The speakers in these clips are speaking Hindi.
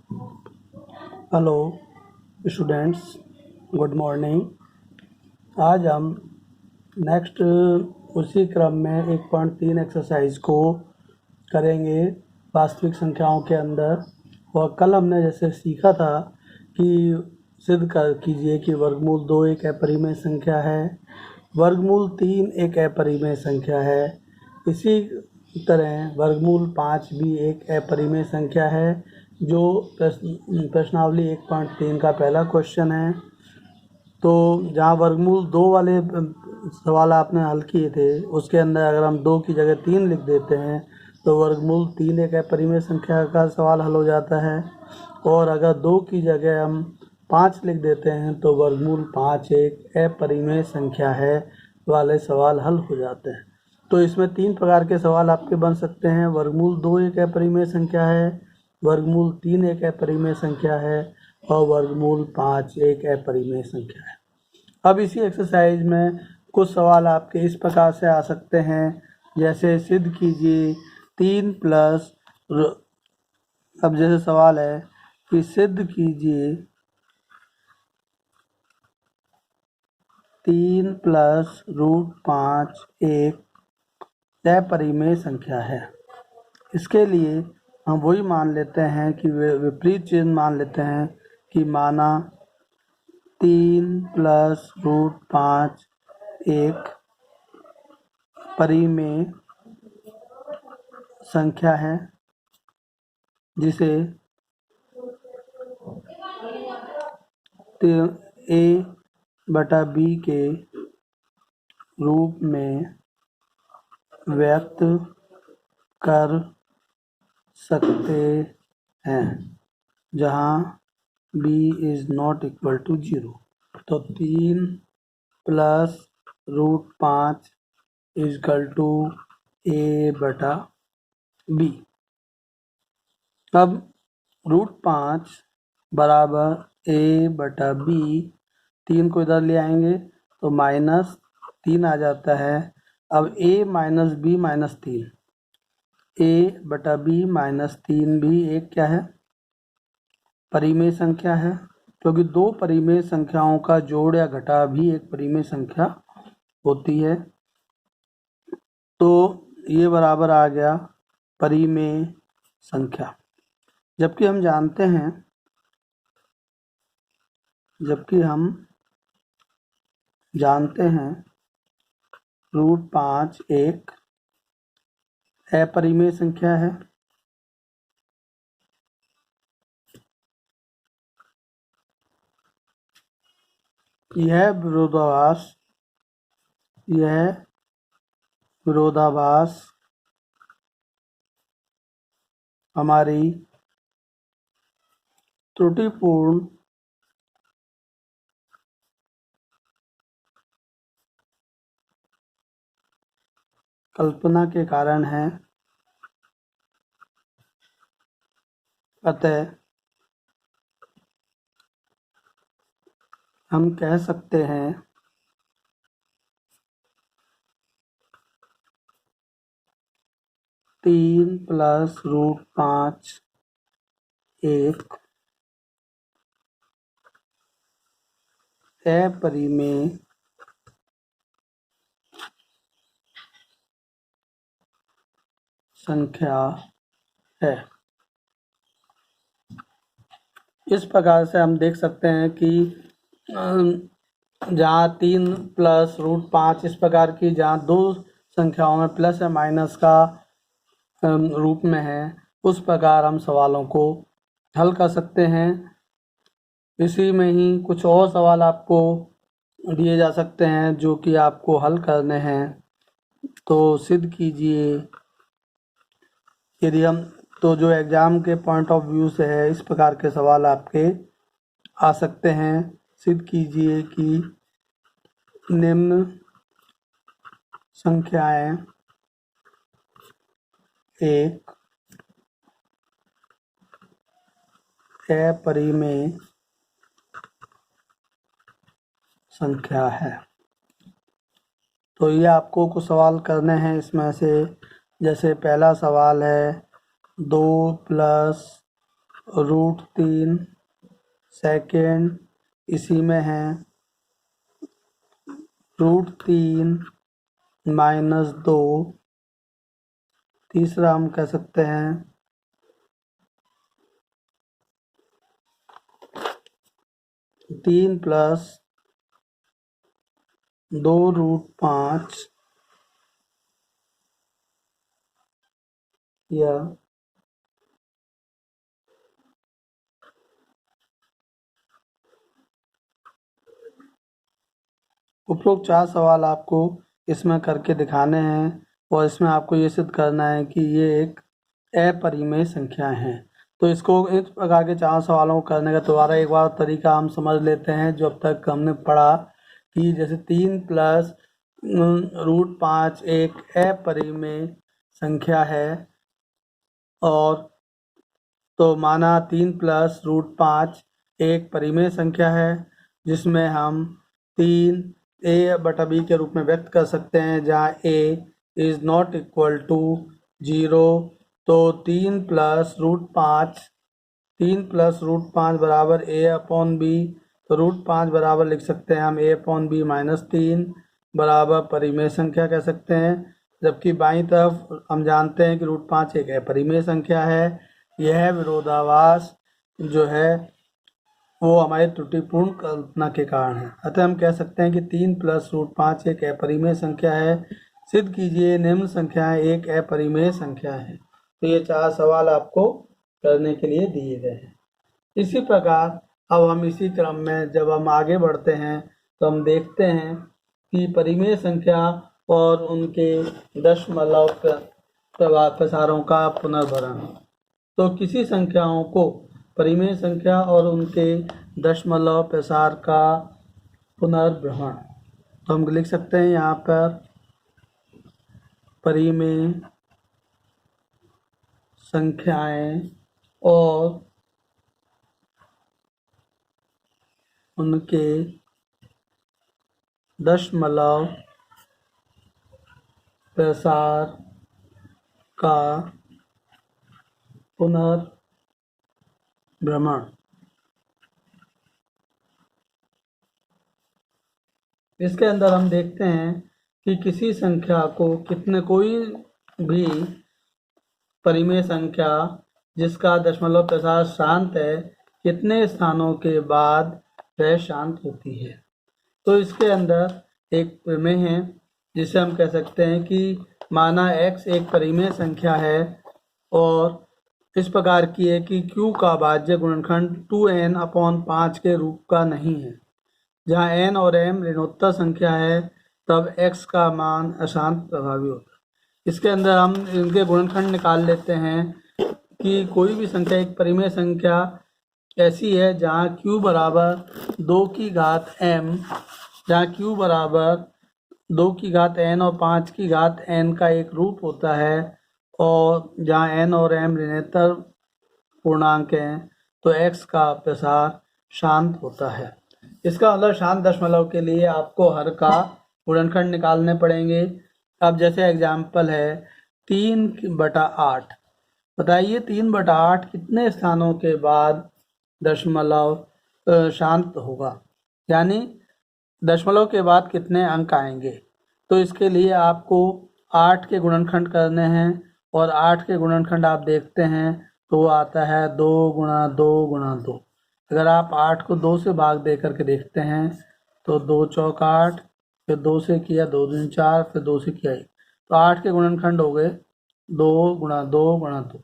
Hello students, good morning. आज हम नेक्स्ट उसी क्रम में 1.3 एक्सरसाइज को करेंगे वास्तविक संख्याओं के अंदर। और कल हमने जैसे सीखा था कि सिद्ध कर कीजिए कि वर्गमूल 2 एक अपरिमेय संख्या है, वर्गमूल 3 एक अपरिमेय संख्या है। इसी तरह वर्गमूल 5 भी एक अपरिमेय संख्या है, जो प्रश्नावली 1.3 का पहला क्वेश्चन है। तो जहाँ वर्गमूल 2 वाले सवाल आपने हल किए थे, उसके अंदर अगर हम 2 की जगह 3 लिख देते हैं तो वर्गमूल 3 एक अपरिमेय संख्या का सवाल हल हो जाता है। और अगर 2 की जगह हम 5 लिख देते हैं तो वर्गमूल 5 एक अपरिमेय संख्या है वाले सवाल हल हो जाते हैं। तो इसमें 3 प्रकार के सवाल आपके बन सकते हैं। वर्गमूल 2 एक अपरिमेय संख्या है, वर्गमूल 3 एक अपरिमेय संख्या है और वर्गमूल 5 एक अपरिमेय संख्या है। अब इसी एक्सरसाइज में कुछ सवाल आपके इस प्रकार से आ सकते हैं, जैसे सिद्ध कीजिए 3 प्लस, अब जैसे सवाल है कि सिद्ध कीजिए 3 प्लस रूट 5 एक अपरिमेय संख्या है। इसके लिए हम वही मान लेते हैं कि विपरीत चिन्ह मान लेते हैं कि माना 3 प्लस रूट 5 एक परिमेय संख्या है, जिसे a बटा b के रूप में व्यक्त कर सकते हैं, जहां b is not equal to 0। तो 3 plus root 5 is equal to a बटा b। अब रूट 5 बराबर a बटा b, 3 को इधर ले आएंगे तो माइनस 3 आ जाता है। अब a minus B minus 3, a बटा b माइनस 3 भी एक क्या है, परिमेय संख्या है, क्योंकि दो परिमेय संख्याओं का जोड़ या घटा भी एक परिमेय संख्या होती है। तो ये बराबर आ गया परिमेय संख्या। जबकि हम जानते हैं रूट 5 एक अपरिमेय संख्या है। यह विरोधाभास हमारी त्रुटिपूर्ण कल्पना के कारण है। अतः हम कह सकते हैं 3 प्लस रूट 5 एक अपरिमेय संख्या है। इस प्रकार से हम देख सकते हैं कि जहाँ 3 प्लस रूट 5 इस प्रकार की, जहाँ दो संख्याओं में प्लस या माइनस का रूप में है, उस प्रकार हम सवालों को हल कर सकते हैं। इसी में ही कुछ और सवाल आपको दिए जा सकते हैं जो कि आपको हल करने हैं। तो सिद्ध कीजिए, यदि हम तो जो एग्जाम के पॉइंट ऑफ व्यू से है, इस प्रकार के सवाल आपके आ सकते हैं। सिद्ध कीजिए कि निम्न संख्याएं एक अपरिमेय संख्या है। तो ये आपको कुछ सवाल करने हैं इसमें से। जैसे पहला सवाल है 2 प्लस √3 सेकेंड इसी में है, √3 - 2। तीसरा हम कह सकते हैं 3 + 2√5 या उपरोक्त 4 सवाल आपको इसमें करके दिखाने हैं और इसमें आपको ये सिद्ध करना है कि ये एक अपरिमेय संख्या है। तो इसको इस प्रकार के 4 सवालों को करने का दोबारा एक बार तरीका हम समझ लेते हैं जो अब तक हमने पढ़ा कि जैसे 3 + √5 एक अपरिमेय संख्या है, और तो माना 3 + √5 एक परिमेय संख्या है जिसमें हम 3 a/b के रूप में व्यक्त कर सकते हैं, जहाँ a is not equal to 0। तो 3 + √5 बराबर a/b। तो √5 बराबर लिख सकते हैं हम a/b - 3 बराबर परिमेय संख्या कह सकते हैं, जबकि बाईं तरफ हम जानते हैं कि √5 एक अपरिमेय संख्या है। यह विरोधाभास जो है वो हमारी त्रुटिपूर्ण कल्पना के कारण है। अतः हम कह सकते हैं कि 3 + √5 एक अपरिमेय संख्या है। सिद्ध कीजिए निम्न संख्याएं एक अपरिमेय संख्या है। तो ये 4 सवाल आपको करने के लिए दिए गए हैं। इसी प्रकार अब हम इसी क्रम में जब हम आगे बढ़ते हैं तो हम देखते हैं कि परिमेय संख्या और उनके दशमलव प्रसारों का पुनर्भरण। तो किसी संख्याओं को परिमेय संख्या और उनके दशमलव प्रसार का पुनर्भ्रमण, तो हम लिख सकते हैं यहाँ पर परिमेय संख्याएं और उनके दशमलव प्रसार का पुनर्भ्रमण। इसके अंदर हम देखते हैं कि किसी संख्या को कोई भी परिमेय संख्या जिसका दशमलव प्रसार शांत है, कितने स्थानों के बाद वह शांत होती है। तो इसके अंदर एक प्रमेय है जिसे हम कह सकते हैं कि माना x एक परिमेय संख्या है और इस प्रकार की है कि q का भाज्य गुणनखंड 2n/5 के रूप का नहीं है। जहाँ n और m ऋणोत्तर संख्या है तब x का मान अशांत प्रभावी होता है। इसके अंदर हम इनके गुणनखंड निकाल लेते हैं कि कोई भी संख्या एक परिमेय संख्या ऐसी है जहाँ q बराबर 2 की घात m, जहाँ q बराबर 2 की घात n और 5 की घात n का एक रूप होता है, और जहाँ n और m ऋणोत्तर पूर्णांक हैं तो x का प्रसार शांत होता है। इसका मतलब शांत दशमलव के लिए आपको हर का गुणनखंड निकालने पड़ेंगे। अब जैसे एग्जाम्पल है 3/8। बताइए 3/8 कितने स्थानों के बाद दशमलव शांत होगा, यानी दशमलव के बाद कितने अंक आएंगे। तो इसके लिए आपको 8 के गुणनखंड करने हैं, और 8 के गुणनखंड आप देखते हैं तो वो आता है 2 × 2 × 2। अगर आप 8 को 2 से भाग दे करके देखते हैं तो 2 चौक 8, फिर 2 से किया 2 दूनी 4, फिर 2 से किया 1, तो 8 के गुणनखंड हो गए 2 × 2 × 2।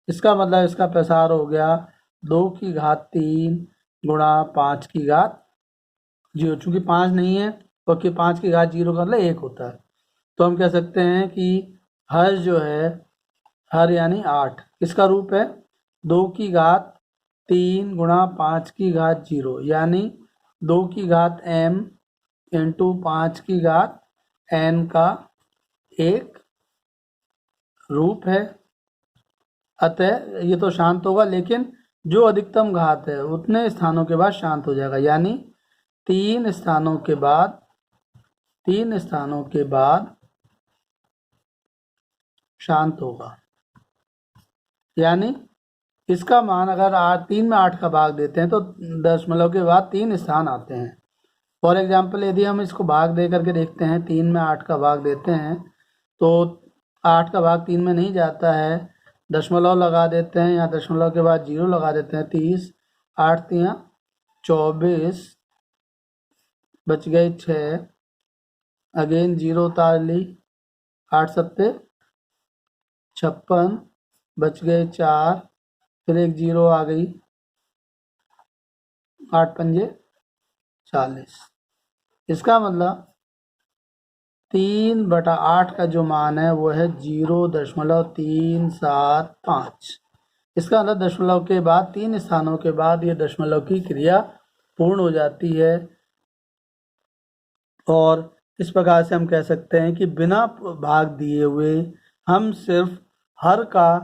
इसका मतलब इसका प्रसार हो गया 2 की घात 3 × 5 की घात 0। चूँकि 5 नहीं है क्योंकि 5 की घात 0 कर ले 1 होता है, तो हम कह सकते हैं कि हर जो है हर यानी 8 इसका रूप है 2 की घात 3 × 5 की घात 0, यानी 2 की घात m × 5 की घात n का एक रूप है। अतः ये तो शांत होगा, लेकिन जो अधिकतम घात है उतने स्थानों के बाद शांत हो जाएगा, यानी 3 स्थानों के बाद शांत होगा। यानी इसका मान अगर 3 में 8 का भाग देते हैं तो दशमलव के बाद 3 स्थान आते हैं। फॉर एग्जाम्पल यदि हम इसको भाग दे करके देखते हैं, 3 में 8 का भाग देते हैं तो 8 का भाग 3 में नहीं जाता है, दशमलव लगा देते हैं, या दशमलव के बाद 0 लगा देते हैं। 30, 8 3 24, बच गए 6, अगेन 0 उतार ली, 8 7 56, बच गए 4, फिर एक 0 आ गई, 8 पंजे 40। इसका मतलब 3/8 का जो मान है वो है 0.375। इसका मतलब दशमलव के बाद 3 स्थानों के बाद ये दशमलव की क्रिया पूर्ण हो जाती है। और इस प्रकार से हम कह सकते हैं कि बिना भाग दिए हुए हम सिर्फ हर का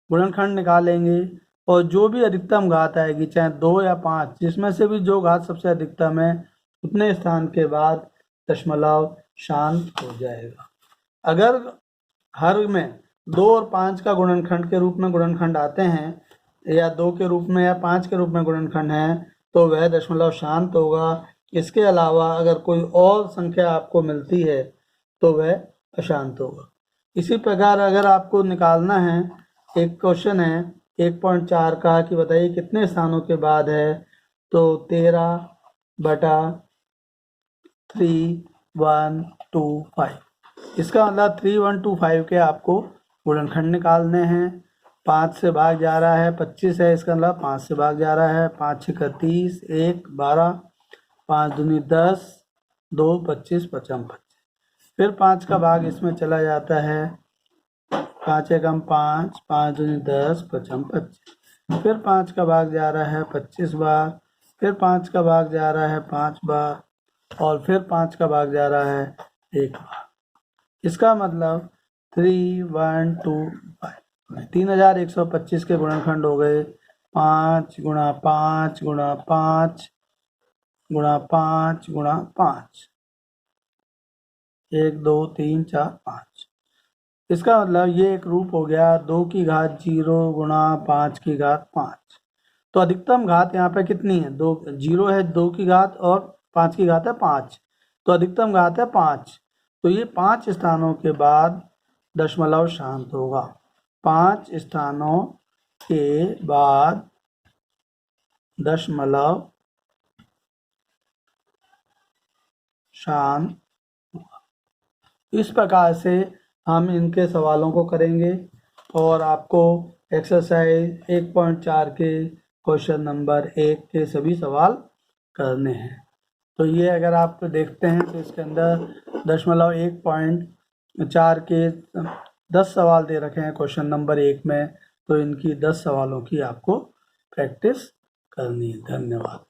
गुणनखंड निकालेंगे और जो भी अधिकतम घात आएगी, चाहे 2 या 5, जिसमें से भी जो घात सबसे अधिकतम है उतने स्थान के बाद दशमलव शांत हो जाएगा। अगर हर में 2 और 5 का गुणनखंड के रूप में गुणनखंड आते हैं, या 2 के रूप में या 5 के रूप में गुणनखंड है, तो वह दशमलव शांत होगा। इसके अलावा अगर कोई और संख्या आपको मिलती है तो वह अशांत होगा। इसी प्रकार अगर आपको निकालना है, एक क्वेश्चन है 1.4 का कि बताइए कितने स्थानों के बाद है, तो 13/3125। इसका मतलब 3125 के आपको गुणनखंड निकालने हैं। 5 से भाग जा रहा है, 25 है, इसका मतलब 5 से भाग जा रहा है, 5 6 30, 1 12, 5 दूनी 10, 2 25 55। फिर 5 का भाग इसमें चला जाता है, 5 एकम 5, 5 दूनी 10, 55 25। फिर 5 का भाग जा रहा है 25 बार, फिर 5 का भाग जा रहा है 5 बार, और फिर 5 का भाग जा रहा है 1 बार। इसका मतलब 3125 3125 के गुणनखंड हो गए 5 × 5 × 5 × 5 × 5, 1 2 3 4 5। इसका मतलब ये एक रूप हो गया 2 की घात 0 × 5 की घात 5। तो अधिकतम घात यहाँ पे कितनी है? 2 0 है, 2 की घात और 5 की घात है 5, तो अधिकतम घात है 5। तो ये 5 स्थानों के बाद दशमलव शांत होगा। 5 स्थानों के बाद दशमलव शांत होगा। इस प्रकार से हम इनके सवालों को करेंगे और आपको एक्सरसाइज 1.4 के क्वेश्चन नंबर 1 के सभी सवाल करने हैं। तो ये अगर आप देखते हैं तो इसके अंदर 1.4 के 10 सवाल दे रखे हैं क्वेश्चन नंबर 1 में, तो इनकी 10 सवालों की आपको प्रैक्टिस करनी है। धन्यवाद।